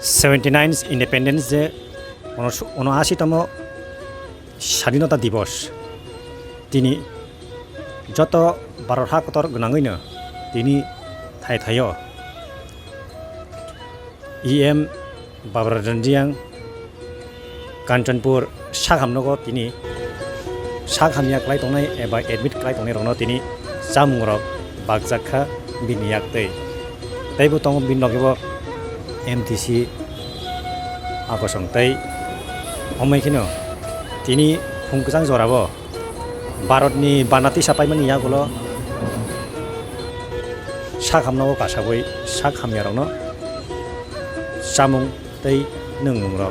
79 independence day 79তম স্বাধীনতা দিবস তিনি যত भारत हादर गोनाङैनो दिनै थायो EM बाब्राजोंदियां कान्चनपुर साहामनगर दिनै साहामिया क्लाय दंनाय एबा एडमिट क्लाय दंनाय रनो दिनै जामुंरक बागजाखा बिनियाक्तै दैबो दङ बिनगेबो MTC आगसंतै अमायखिनो दिनै फुंगजां जराबो भारतनि बानाति सापायमोन यागुलो साखामनांगौ गासाबै साखामियारावनो जामुं दै नोंमुंर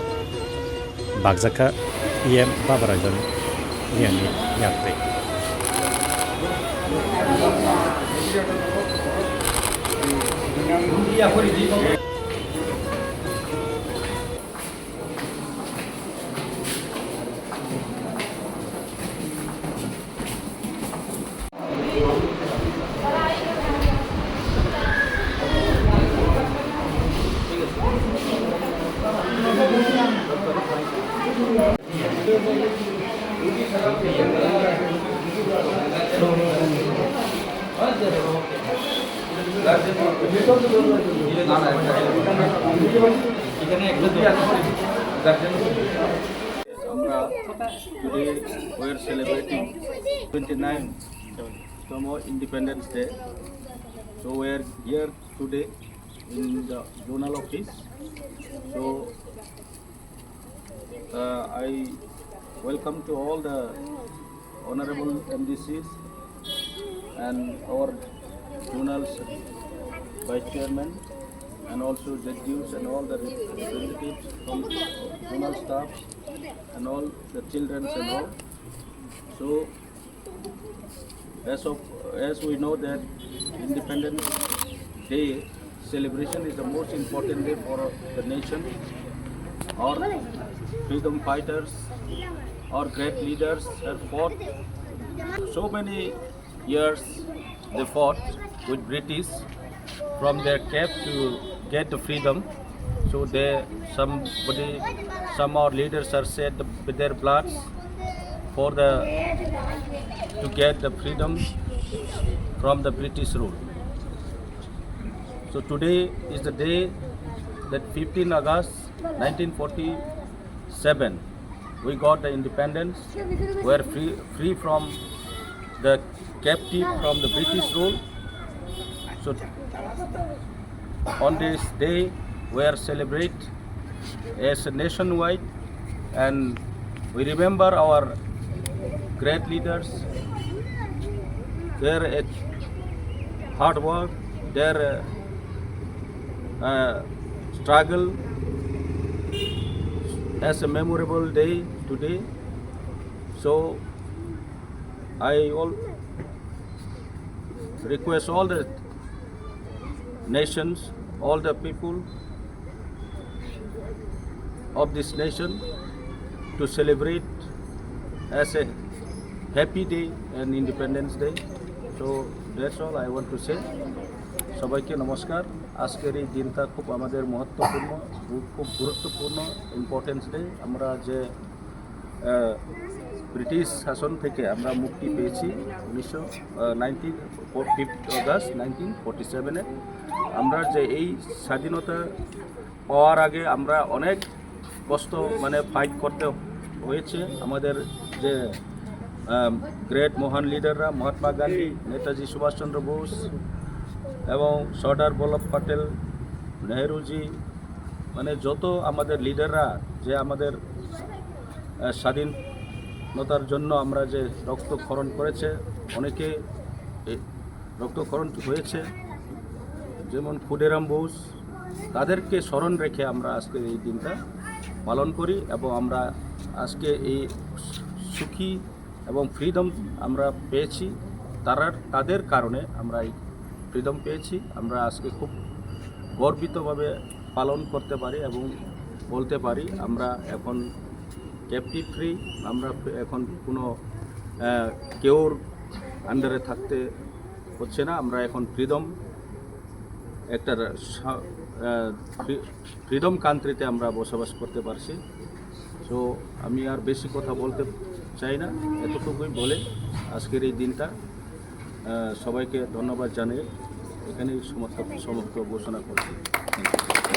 बागजाखा EM बाब्राजों नियानि याक्तै Today we are celebrating 29th Independence Day. So we are here today in the zonal office. So I welcome to all the honorable MDCs and our zonal vice chairman and also judges and all the representatives from zonal staff and all the children and all. So as we know that Independence Day celebration is the most important day for the nation. Our freedom fighters, our great leaders have fought so many years. They fought with British from their camp to get the freedom. So some our leaders are shed with their bloods to get the freedom from the British rule. So today is the day that 15 August 1947 we got the independence. We are free from the captive from the British rule. So on this day we are celebrate as a nationwide, and we remember our great leaders, their hard work, their struggle as a memorable day today. So I request all the nations, all the people of this nation to celebrate as a happy day and Independence Day. So that's all I want to say. সবাইকে নমস্কার। আজকের এই দিনটা খুব আমাদের মহত্বপূর্ণ, খুব গুরুত্বপূর্ণ importance day. আমরা যে ব্রিটিশ শাসন থেকে আমরা মুক্তি পেয়েছি 5 অগাস্ট 1947-এ। আমরা যে এই স্বাধীনতা পাওয়ার আগে আমরা অনেক কষ্ট ফাইট করতে হয়েছে। আমাদের যে গ্রেট মহান লিডাররা মহাত্মা গান্ধী, নেতাজি সুভাষচন্দ্র বোস এবং সর্দার বল্লভ প্যাটেল, নেহরুজি, যত আমাদের লিডাররা যে আমাদের স্বাধীনতার জন্য আমরা যে রক্তক্ষরণ করেছে, অনেকে রক্তক্ষরণ হয়েছে, যেমন ক্ষুদিরাম বোস, তাদেরকে স্মরণ রেখে আমরা আজকে এই দিনটা পালন করি এবং আমরা আজকে এই সুখী এবং ফ্রিডম আমরা পেয়েছি। তাদের কারণে আমরা এই ফ্রিডম পেয়েছি। আমরা আজকে খুব গর্বিতভাবে পালন করতে পারি এবং বলতে পারি আমরা এখন ক্যাপটিভ ফ্রি। আমরা এখন কোনো কেউর আন্ডারে থাকতে হচ্ছে না। আমরা এখন ফ্রিডম একটা ফ্রিডম কান্ট্রিতে আমরা বসবাস করতে পারছি। সো আমি আর বেশি কথা বলতে চাই না, এতটুকুই বলে আজকের এই দিনটা সবাইকে ধন্যবাদ জানিয়ে এখানেই সমাপ্ত ঘোষণা করছি। Thank you.